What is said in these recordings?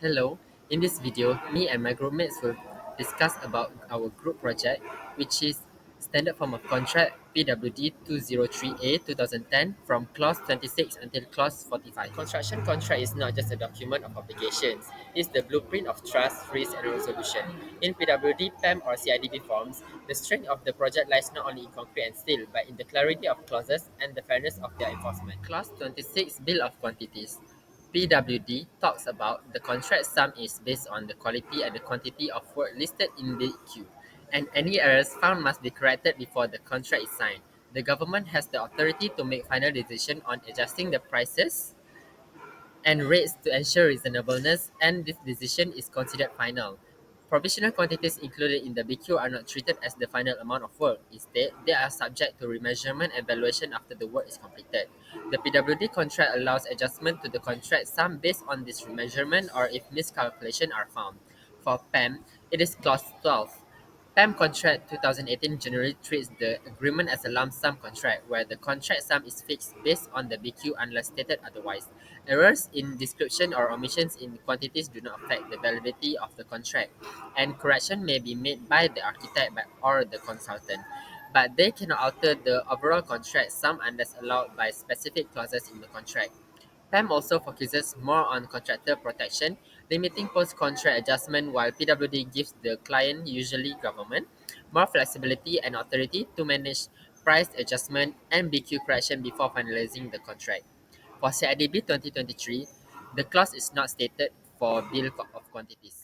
Hello, in this video, me and my groupmates will discuss about our group project, which is Standard Form of Contract PWD 203A 2010 from clause 26 until clause 45. Construction contract is not just a document of obligations, it's the blueprint of trust, risk, and resolution. In PWD, PAM, or CIDB forms, the strength of the project lies not only in concrete and steel, but in the clarity of clauses and the fairness of their enforcement. Clause 26 Bill of Quantities. PWD talks about the contract sum is based on the quality and the quantity of work listed in the queue, and any errors found must be corrected before the contract is signed. The government has the authority to make final decision on adjusting the prices and rates to ensure reasonableness, and this decision is considered final. Provisional quantities included in the BQ are not treated as the final amount of work. Instead, they are subject to remeasurement and valuation after the work is completed. The PWD contract allows adjustment to the contract sum based on this remeasurement or if miscalculation are found. For PAM, it is clause 12. PAM contract 2018 generally treats the agreement as a lump sum contract, where the contract sum is fixed based on the BQ unless stated otherwise. Errors in description or omissions in quantities do not affect the validity of the contract, and correction may be made by the architect or the consultant, but they cannot alter the overall contract sum unless allowed by specific clauses in the contract. PAM also focuses more on contractor protection, limiting post-contract adjustment, while PWD gives the client, usually government, more flexibility and authority to manage price adjustment and BQ correction before finalizing the contract. For CIDB 2023, the clause is not stated for bill of quantities.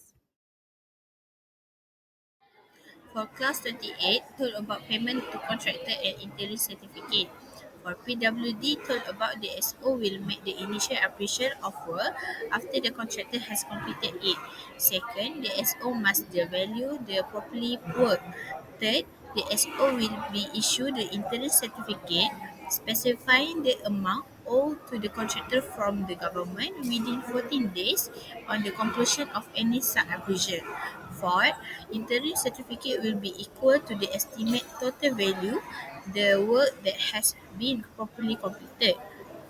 For class 28, told about payment to contractor and interim certificate. For PWD, told about the SO will make the initial appraisal of work after the contractor has completed it. Second, the SO must value the properly work. Third, the SO will be issued the interim certificate specifying the amount owed to the contractor from the government within 14 days on the conclusion of any sub-appraisal. Fourth, interim certificate will be equal to the estimate total value the work that has been properly completed.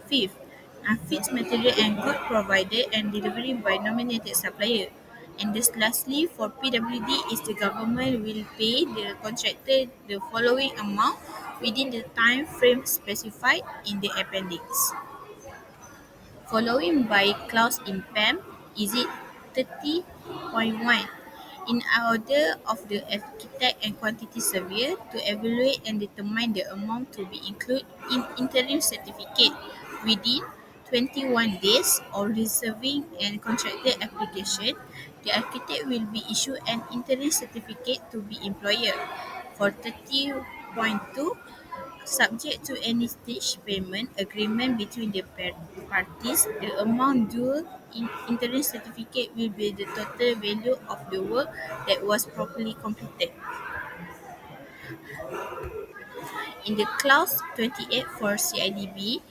Fifth, unfixed material and good provided and delivery by nominated supplier. And this lastly, for PWD is the government will pay the contractor the following amount within the time frame specified in the appendix. Following by clause in PAM, is it 30.1 in order of the architect and quantity surveyor to evaluate and determine the amount to be included in interim certificate within 21 days of receiving and contractor application, the architect will be issued an interim certificate to be employer. For 30.2, subject to any stage payment agreement between the parties, the amount due in interim certificate will be the total value of the work that was properly completed. In the clause 28 for CIDB,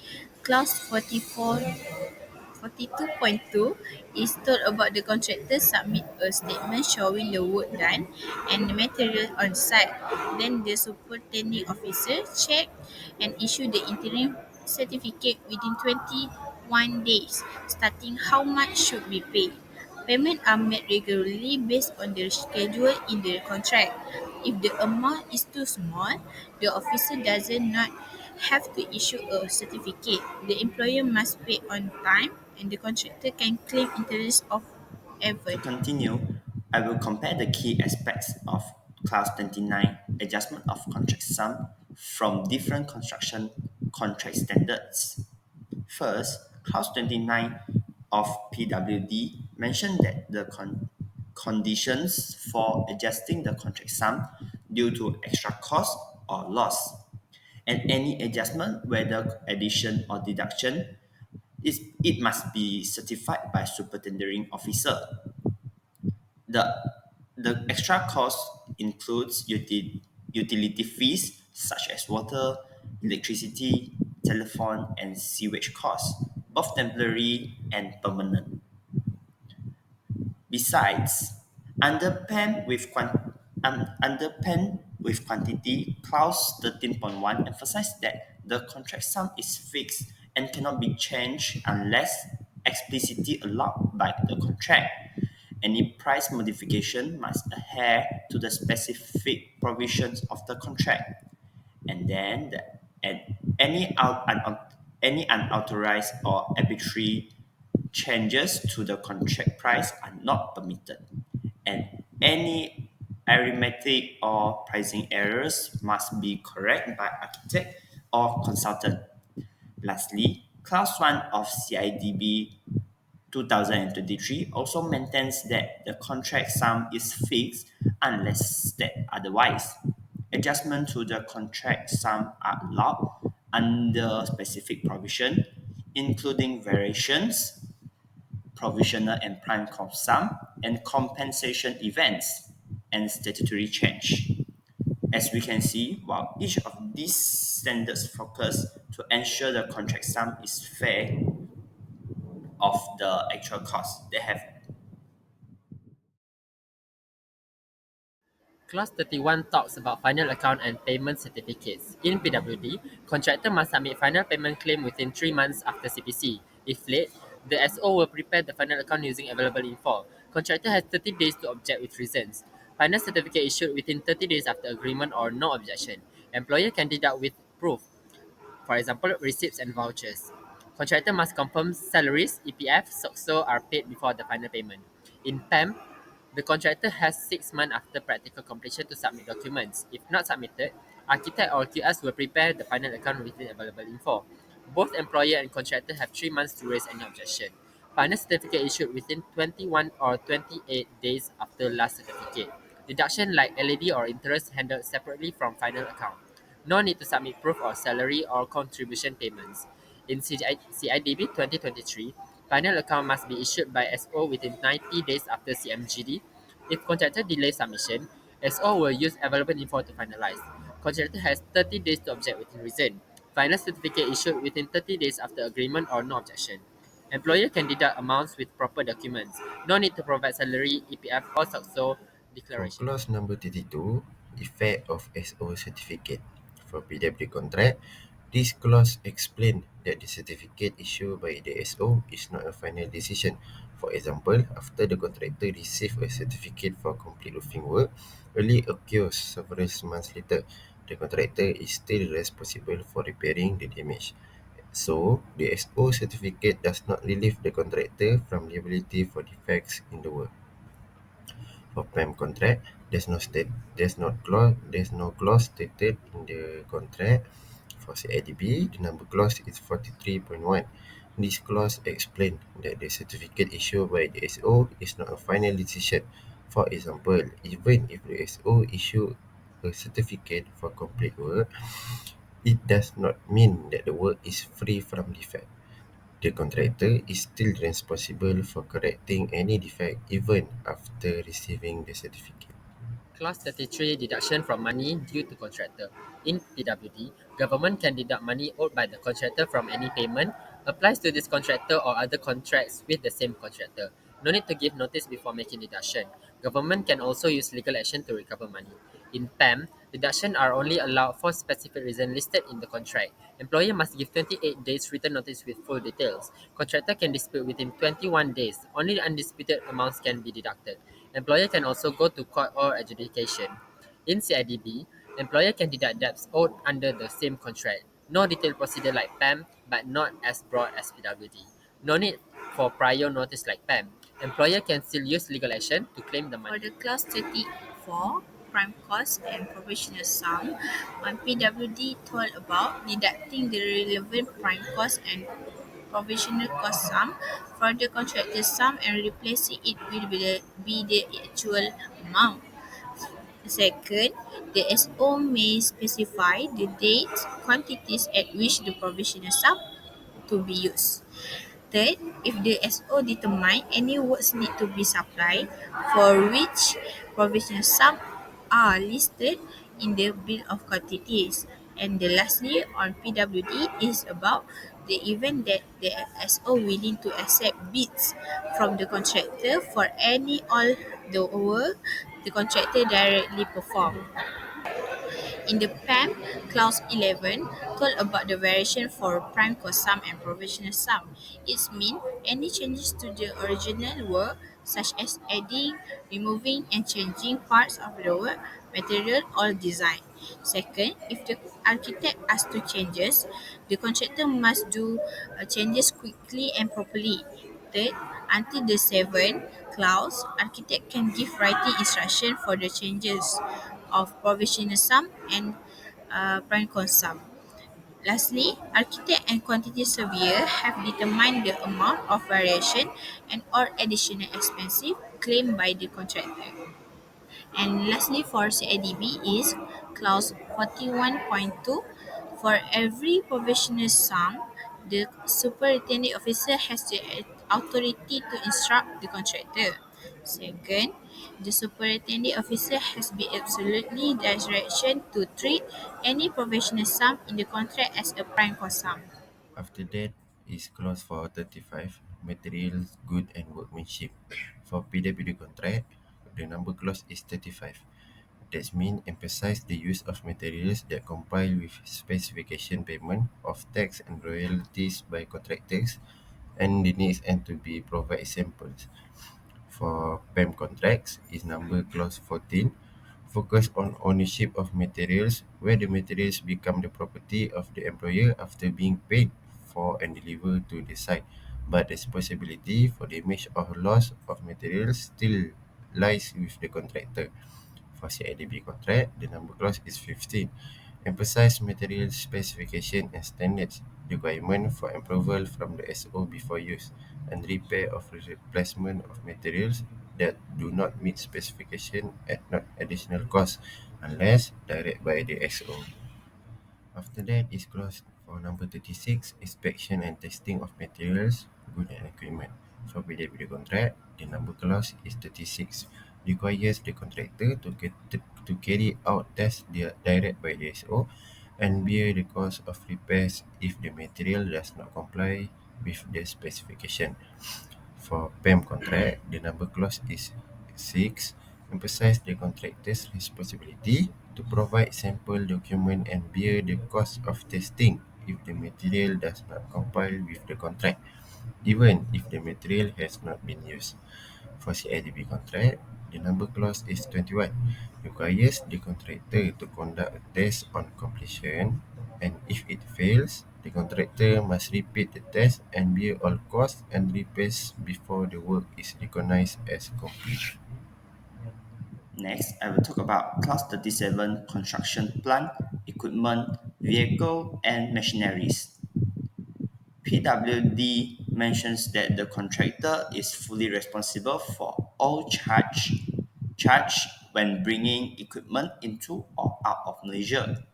clause 42.2 is told about the contractor submit a statement showing the work done and the material on site. Then the superintending officer check and issue the interim certificate within 21 days, starting how much should be paid. Payments are made regularly based on the schedule in the contract. If the amount is too small, the officer does not have to issue a certificate. The employer must pay on time and the contractor can claim interest of To effort. continue, I will compare the key aspects of Clause 29 adjustment of contract sum from different construction contract standards. First, Clause 29 of PWD mentioned that the conditions for adjusting the contract sum due to extra cost or loss, and any adjustment, whether addition or deduction, it must be certified by superintending officer. The, the extra cost includes utility fees such as water, electricity, telephone, and sewage costs, both temporary and permanent. Besides, underpen with quantity, clause 13.1 emphasizes that the contract sum is fixed and cannot be changed unless explicitly allowed by the contract. Any price modification must adhere to the specific provisions of the contract, and then and any unauthorized or arbitrary changes to the contract price are not permitted, and any arithmetic or pricing errors must be corrected by architect or consultant. Lastly, Clause 1 of CIDB 2023 also maintains that the contract sum is fixed unless stated otherwise. Adjustment to the contract sum are allowed under specific provision, including variations, provisional and prime cost sum, and compensation events, and statutory change. As we can see, while each of these standards focus to ensure the contract sum is fair of the actual cost, they have Clause 31 talks about final account and payment certificates. In PWD, contractor must submit final payment claim within 3 months after CPC. If late, the SO will prepare the final account using available info. Contractor has 30 days to object with reasons. Final certificate issued within 30 days after agreement or no objection. Employer can deduct with proof, for example, receipts and vouchers. Contractor must confirm salaries, EPF, SOCSO are paid before the final payment. In PAM, the contractor has 6 months after practical completion to submit documents. If not submitted, architect or QS will prepare the final account within available info. Both employer and contractor have 3 months to raise any objection. Final certificate issued within 21 or 28 days after last certificate. Deduction like LED or interest handled separately from final account. No need to submit proof of salary or contribution payments. In CIDB 2023, final account must be issued by SO within 90 days after CMGD. If contractor delays submission, SO will use available info to finalize. Contractor has 30 days to object within reason. Final certificate issued within 30 days after agreement or no objection. Employer can deduct amounts with proper documents. No need to provide salary, EPF, or SOCSO For declaration. clause number 32, effect of SO certificate. For PW contract, this clause explains that the certificate issued by the SO is not a final decision. For example, after the contractor receives a certificate for complete roofing work, only occurs several months later, the contractor is still responsible for repairing the damage. So, the SO certificate does not relieve the contractor from liability for defects in the work. For prime contract, there's no clause stated in the contract. For CIDB, the number clause is 43.1. This clause explains that the certificate issued by the SO is not a final decision. For example, even if the SO issue a certificate for complete work, it does not mean that the work is free from defect. The contractor is still responsible for correcting any defect even after receiving the certificate. Clause 33 deduction from money due to contractor. In PWD, government can deduct money owed by the contractor from any payment applies to this contractor or other contracts with the same contractor. No need to give notice before making deduction. Government can also use legal action to recover money. In PAM, deduction are only allowed for specific reason listed in the contract. Employer must give 28 days written notice with full details. Contractor can dispute within 21 days. Only undisputed amounts can be deducted. Employer can also go to court or adjudication. In CIDB, employer can deduct debts owed under the same contract. No detailed procedure like PAM, but not as broad as PWD. No need for prior notice like PAM. Employer can still use legal action to claim the For money. the class 34, prime cost and provisional sum, on PWD told about deducting the relevant prime cost and provisional cost sum for the contractor's sum and replacing it with the actual amount. Second, the SO may specify the dates, quantities at which the provisional sum to be used. Third, if the SO determine any works need to be supplied for which provisional sum are listed in the bill of quantities. And the lastly on PWD is about the event that the SO willing to accept bids from the contractor for any all the work the contractor directly perform. In the PAM, Clause 11 told about the variation for prime cost sum and provisional sum. It means any changes to the original work such as adding, removing, and changing parts of the work, material, or design. Second, if the architect asks to changes, the contractor must do changes quickly and properly. Third, until the seventh clause, architect can give writing instruction for the changes of provisional sum and prime sum. Lastly, architect and quantity surveyor have determined the amount of variation and or additional expenses claimed by the contractor. And lastly, for CIDB is clause 41.2. For every provisional sum, the superintending officer has the authority to instruct the contractor. Second, the superintending officer has been absolutely direction to treat any provisional sum in the contract as a prime cost sum. After that is clause 435, materials, good and workmanship. For PWD contract, the number clause is 35. That means emphasize the use of materials that comply with specification payment of tax and royalties by contractors and the needs and to be provide samples. For PEM contracts is number clause 14. Focus on ownership of materials where the materials become the property of the employer after being paid for and delivered to the site. But the responsibility for damage or loss of materials still lies with the contractor. For CIDB contract, the number clause is 15. Emphasize material specification and standards, requirement for approval from the SO before use, and repair of replacement of materials that do not meet specification at not additional cost unless directed by the SO. After that is clause for number 36, inspection and testing of materials, goods and equipment. For PWD contract, the number clause is 36. Requires the contractor to carry out tests direct by the SO and bear the cost of repairs if the material does not comply with the specification. For PEM contract, the number clause is 6. Emphasize the contractor's responsibility to provide sample document and bear the cost of testing if the material does not comply with the contract, even if the material has not been used. For CIDB contract, the number clause is 21. Requires the contractor to conduct a test on completion, and if it fails, the contractor must repeat the test and bear all costs and repairs before the work is recognized as complete. Next, I will talk about Class 37 construction plant, equipment, vehicle, and machineries. PWD mentions that the contractor is fully responsible for all charge when bringing equipment into or out of Malaysia.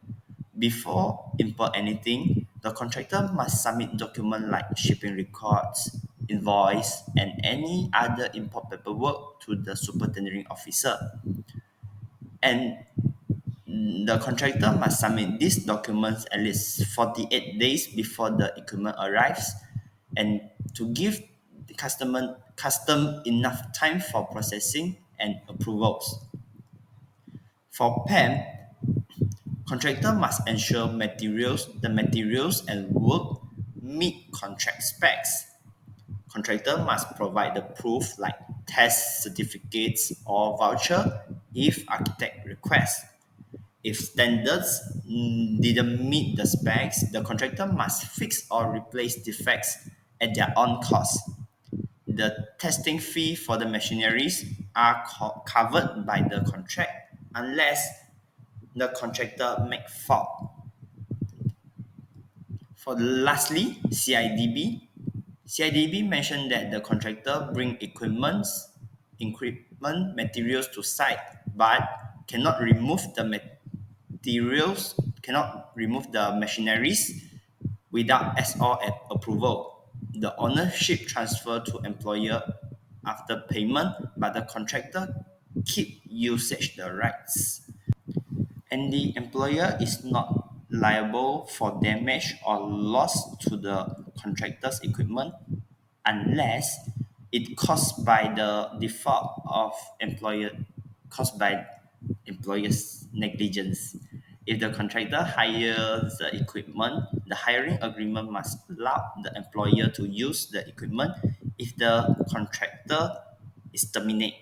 Before import anything, the contractor must submit documents like shipping records, invoice, and any other import paperwork to the superintending officer. And the contractor must submit these documents at least 48 days before the equipment arrives and to give the custom enough time for processing and approvals. For PEM, contractor must ensure the materials and work meet contract specs. Contractor must provide the proof like test certificates or voucher if architect requests. If standards didn't meet the specs, the contractor must fix or replace defects at their own cost. The testing fee for the machineries are covered by the contract unless the contractor make fault. For lastly, CIDB mentioned that the contractor bring equipment materials to site, but cannot remove the machineries without SO approval. The ownership transfer to employer after payment, but the contractor keep usage the rights. And the employer is not liable for damage or loss to the contractor's equipment unless it caused by employer's negligence. If the contractor hires the equipment, the hiring agreement must allow the employer to use the equipment if the contractor is terminated.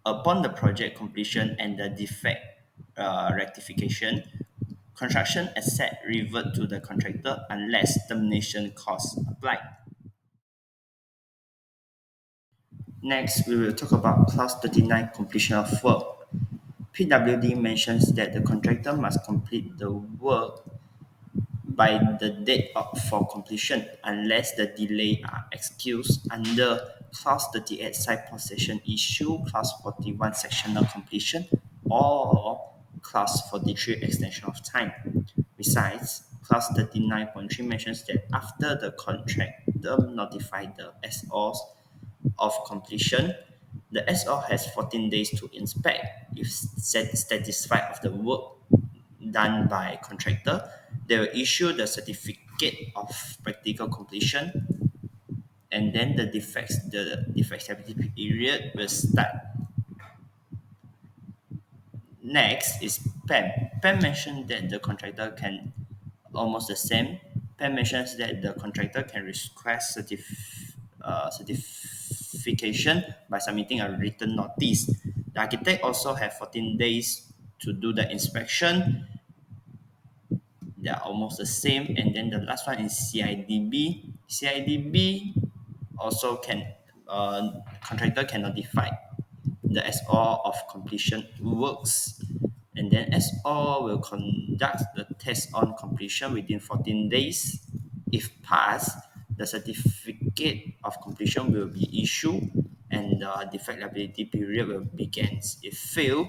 Upon the project completion and the defect rectification, construction asset revert to the contractor unless termination costs apply. Next, we will talk about Clause 39 completion of work. PWD mentions that the contractor must complete the work by the date for completion unless the delay are excused under Clause 38 site possession issue, Clause 41 sectional completion, or Clause 43 extension of time. Besides, Clause 39.3 mentions that after the contractor notified the SOs of completion, the SO has 14 days to inspect. If satisfied of the work done by contractor, they will issue the certificate of practical completion, and then the defectability period will start. Next is PEM. PEM mentioned that the contractor can almost the same. PEM mentions that the contractor can request certification by submitting a written notice. The architect also have 14 days to do the inspection. They are almost the same. And then the last one is CIDB. CIDB also can contractor can notify the SO of completion works, and then SO will conduct the test on completion within 14 days. If passed, the certificate of completion will be issued and the defect liability period will begin. If failed,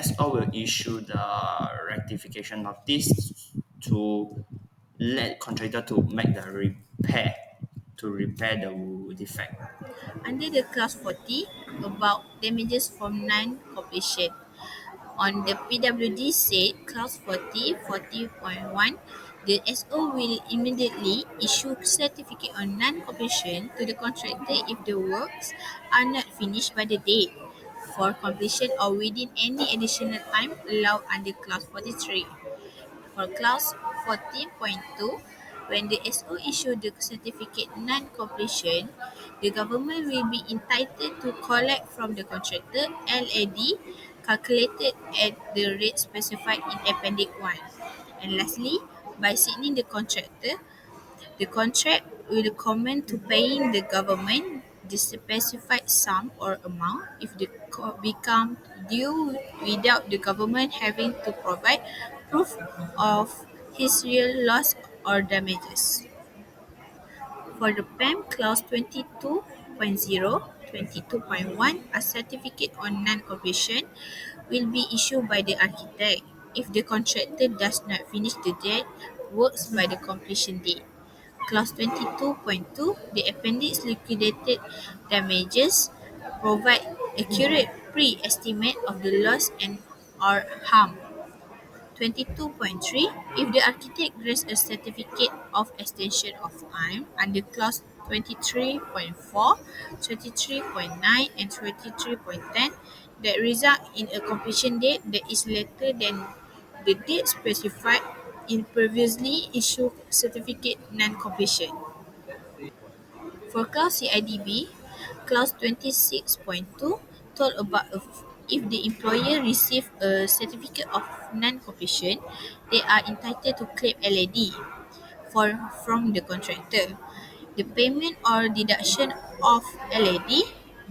SO will issue the rectification notice to let contractor to make the repair to repair the defect. Under the clause 40 about damages from non-completion, on the PWD said clause 40.1, the SO will immediately issue certificate on non-completion to the contractor if the works are not finished by the date for completion or within any additional time allowed under clause 43. For clause 14.2, when the SO issue the certificate non-completion, the government will be entitled to collect from the contractor LAD calculated at the rate specified in Appendix 1. And lastly, by signing the contract will commit to paying the government the specified sum or amount if the become due without the government having to provide proof of his real loss or damages. For the PAM clause 22.1, a certificate on non-completion will be issued by the architect if the contractor does not finish the debt works by the completion date. Clause 22.2, the appendix liquidated damages provide accurate pre-estimate of the loss and or harm. 22.3, if the architect grants a certificate of extension of time under clause 23.4, 23.9 and 23.10 that result in a completion date that is later than the date specified in previously issued certificate non-completion. For clause CIDB, clause 26.2 told about if the employer receive a certificate of non-completion, they are entitled to claim LAD from the contractor. The payment or deduction of LAD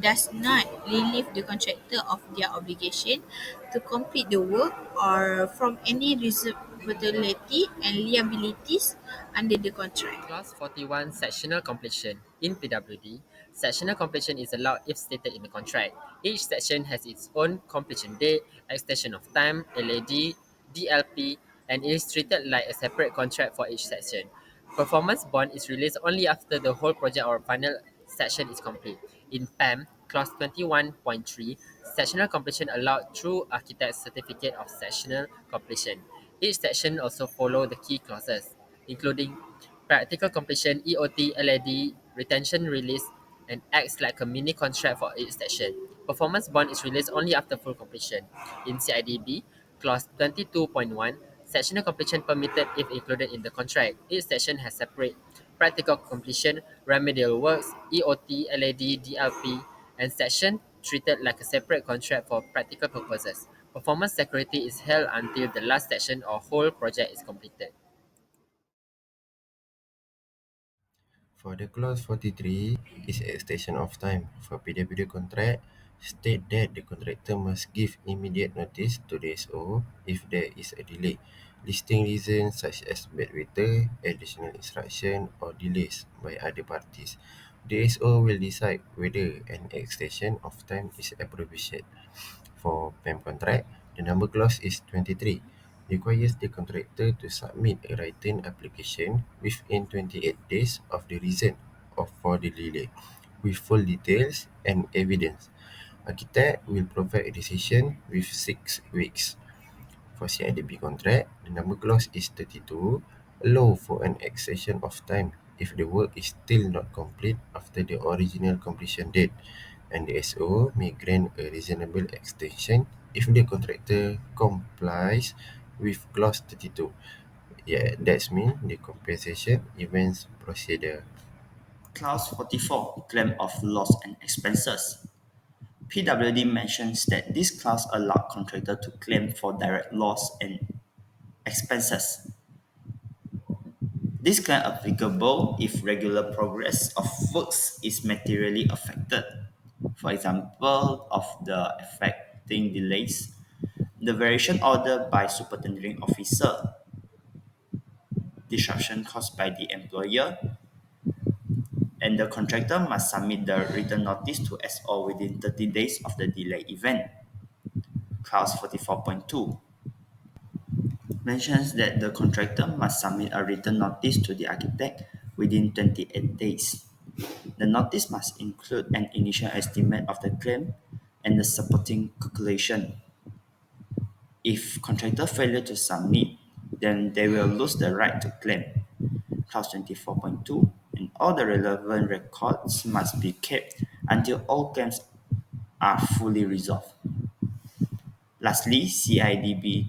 does not relieve the contractor of their obligation to complete the work or from any responsibility and liabilities under the contract. Clause 41 Sectional completion. In PWD, sectional completion is allowed if stated in the contract. Each section has its own completion date, extension of time, LAD, DLP, and is treated like a separate contract for each section. Performance bond is released only after the whole project or final section is complete. In PAM, Clause 21.3, sectional completion allowed through architect's certificate of sectional completion. Each section also follow the key clauses, including practical completion, EOT, LAD, retention release, and acts like a mini contract for each section. Performance bond is released only after full completion. In CIDB, Clause 22.1, sectional completion permitted if included in the contract. Each section has separate practical completion, remedial works, EOT, LAD, DLP, and section treated like a separate contract for practical purposes. Performance security is held until the last section or whole project is completed. For the clause 43 is extension of time for PWD contract state that the contractor must give immediate notice to the SO if there is a delay, listing reasons such as bad weather, additional instruction or delays by other parties. The SO will decide whether an extension of time is appropriate. For PEM contract, the number clause is 23, requires the contractor to submit a written application within 28 days of the reason for the delay, with full details and evidence. Architect will provide a decision with 6 weeks. For CIDB contract, the number clause is 32, allow for an extension of time if the work is still not complete after the original completion date, and the SO may grant a reasonable extension if the contractor complies with clause 32. Yeah, that's mean the compensation events procedure. Clause 44, claim of loss and expenses. PWD mentions that this clause allows contractor to claim for direct loss and expenses. This claim applicable if regular progress of works is materially affected. For example, of the affecting delays, the variation ordered by superintending officer, disruption caused by the employer, and the contractor must submit the written notice to SO within 30 days of the delay event. Clause 44.2 mentions that the contractor must submit a written notice to the architect within 28 days. The notice must include an initial estimate of the claim and the supporting calculation. If contractor failure to submit, then they will lose the right to claim. Clause 24.2, and all the relevant records must be kept until all claims are fully resolved. Lastly, CIDB,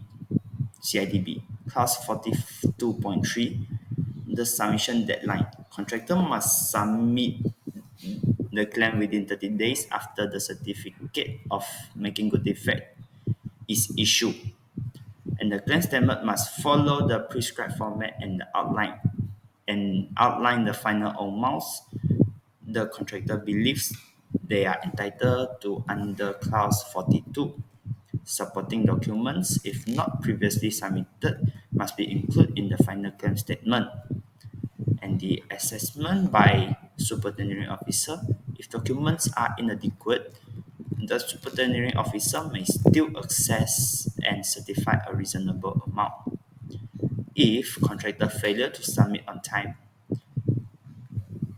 Clause 42.3, the submission deadline. Contractor must submit the claim within 30 days after the certificate of making good defect is issued, and the claim statement must follow the prescribed format and outline the final amounts the contractor believes they are entitled to under clause 42. Supporting documents, if not previously submitted, must be included in the final claim statement. And the assessment by superintending officer, if documents are inadequate, the superintending officer may still assess and certify a reasonable amount. If contractor failure to submit on time,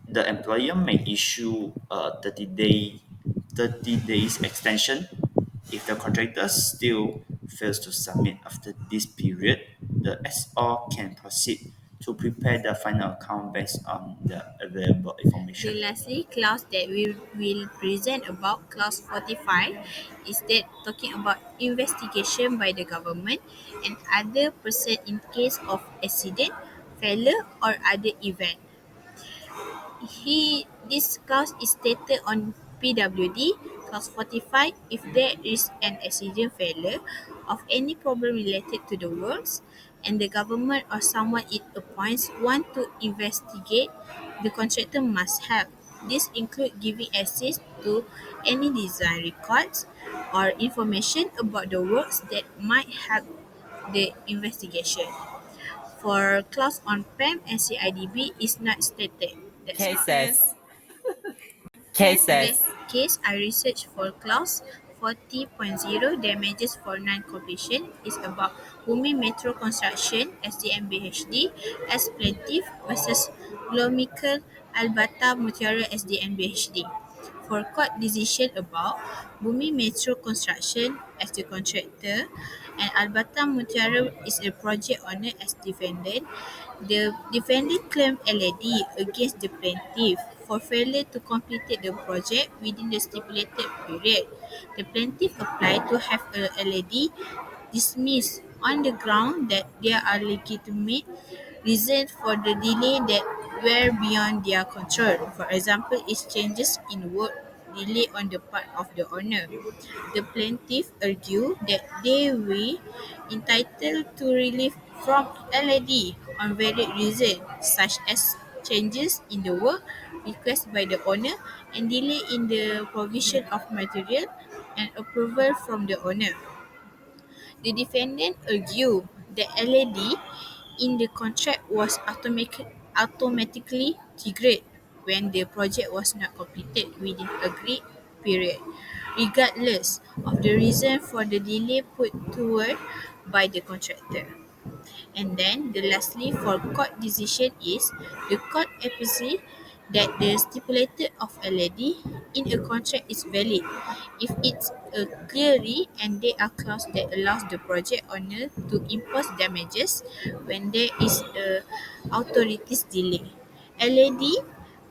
the employer may issue a 30 days extension. If the contractor still fails to submit after this period, the SO can proceed to prepare the final account based on the available information. The lastly clause that we will present about clause 45 is that talking about investigation by the government and other person in case of accident, failure or other event. This clause is stated on PWD clause 45 if there is an accident failure of any problem related to the works and the government or someone it appoints want to investigate, the contractor must help. This include giving access to any design records or information about the works that might help the investigation. For clause on PEM and CIDB is not stated. That's all. Cases. The Cases. case I researched for clause 40.0 damages for non-completion is about Bumi Metro Construction SDNBHD as plaintiff versus Glomical Albata Mutiara SDNBHD. For court decision about Bumi Metro Construction as the contractor and Albata Mutiara is a project owner as defendant, the defendant claimed LAD against the plaintiff for failure to complete the project within the stipulated period. The plaintiff applied to have a LAD dismissed on the ground that there are legitimate reasons for the delay that were beyond their control. For example, its changes in work delay on the part of the owner. The plaintiff argued that they were entitled to relief from LAD on valid reasons such as changes in the work requested by the owner and delay in the provision of material and approval from the owner. The defendant argued that LAD in the contract was automatically triggered when the project was not completed within agreed period, regardless of the reason for the delay put forward by the contractor. And then the lastly for court decision is the court appreciates that the stipulated of a lady in a contract is valid if it's clearly and there are clause that allows the project owner to impose damages when there is a authorities delay. LAD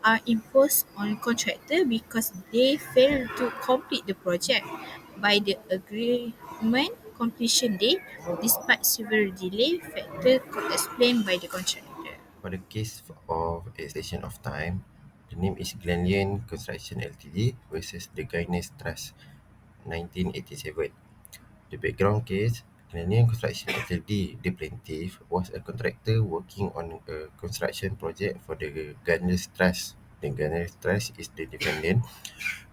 are imposed on contractor because they fail to complete the project by the agreement completion date despite several delay factors explained by the contractor. For the case of extension of time, the name is Glenlyon Construction Ltd versus the Guinness Trust, 1987. The background case, Glenlyon Construction Ltd, the plaintiff, was a contractor working on a construction project for the Guinness Trust. The Guinness Trust is the defendant.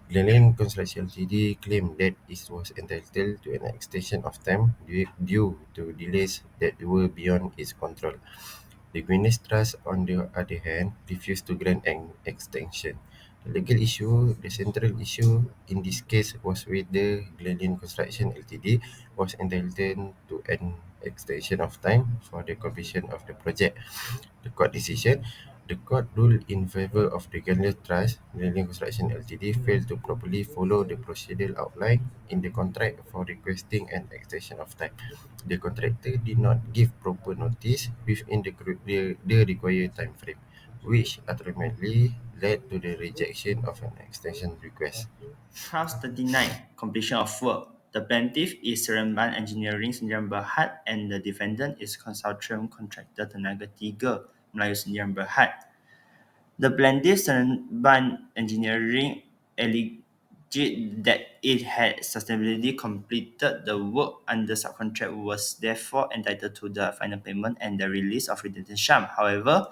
Glenlyon Construction Ltd claimed that it was entitled to an extension of time due to delays that were beyond its control. The Greenwich Trust, on the other hand, refused to grant an extension. The central issue in this case was whether Glenlyon Construction Ltd was entitled to an extension of time for the completion of the project. The court decision, the court ruled in favor of the Glenlyon Trust. Glenlyon Construction Ltd failed to properly follow the procedural outline in the contract for requesting an extension of time. The contractor did not give proper notice within the required time frame, which ultimately led to the rejection of an extension request. Clause 39, completion of work. The plaintiff is Seremban Engineering Sdn Berhad and the defendant is consortium contractor Tenaga Tiga Melayu Sdn Berhad. The plaintiff Seremban Engineering alleged that it had sustainably completed the work under subcontract was therefore entitled to the final payment and the release of redundant sum. However,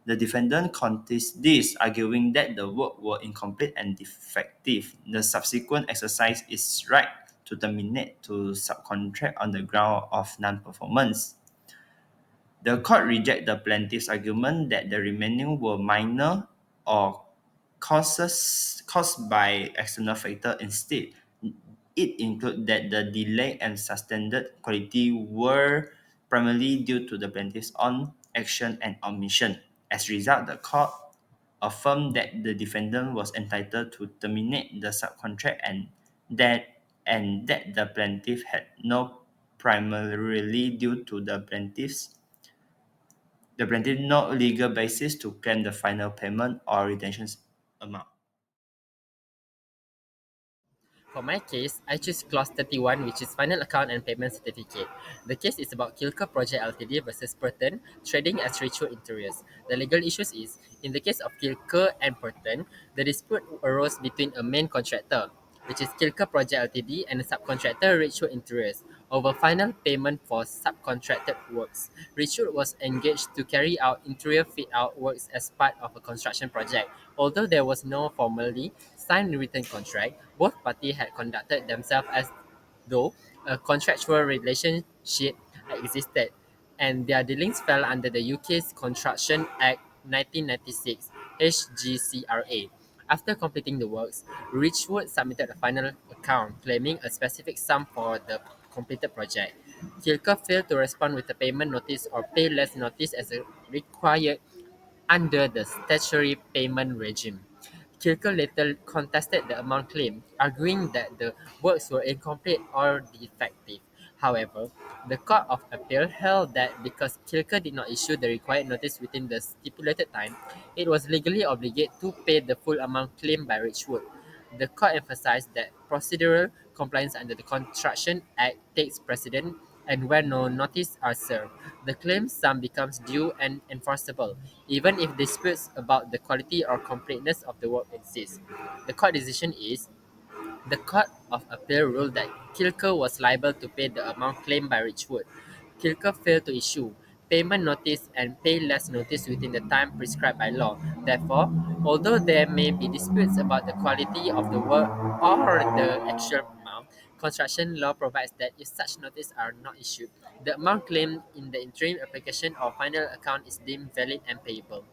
the defendant contests this, arguing that the work were incomplete and defective. The subsequent exercise is right to terminate to subcontract on the ground of non-performance. The court rejected the plaintiff's argument that the remaining were minor or caused by external factors. Instead, it included that the delay and substandard quality were primarily due to the plaintiff's own action and omission. As a result, the court affirmed that the defendant was entitled to terminate the subcontract and that the plaintiff had no primarily due to the plaintiff no legal basis to claim the final payment or retention amount. For my case, I choose clause 31, which is final account and payment certificate. The case is about Kilker Project Ltd versus Perton, trading as Ritual Interiors. The legal issues is, in the case of Kilker and Perton, the dispute arose between a main contractor, which is Kilker Project Ltd, and a subcontractor, Ritual Interiors, over final payment for subcontracted works. Ritual was engaged to carry out interior fit-out works as part of a construction project. Although there was no formally signed written contract, both parties had conducted themselves as though a contractual relationship existed, and their dealings fell under the UK's Construction Act 1996 (HGCRA). After completing the works, Richwood submitted a final account claiming a specific sum for the completed project. Kilker failed to respond with a payment notice or pay less notice as required under the statutory payment regime. Kilker later contested the amount claimed, arguing that the works were incomplete or defective. However, the Court of Appeal held that because Kilker did not issue the required notice within the stipulated time, it was legally obligated to pay the full amount claimed by Richwood. The court emphasized that procedural compliance under the Construction Act takes precedence and where no notice are served. The claim sum becomes due and enforceable, even if disputes about the quality or completeness of the work exist. The court decision is the Court of Appeal ruled that Kilker was liable to pay the amount claimed by Richwood. Kilker failed to issue payment notice and pay less notice within the time prescribed by law. Therefore, although there may be disputes about the quality of the work or the actual amount, construction law provides that if such notices are not issued, the amount claimed in the interim application or final account is deemed valid and payable.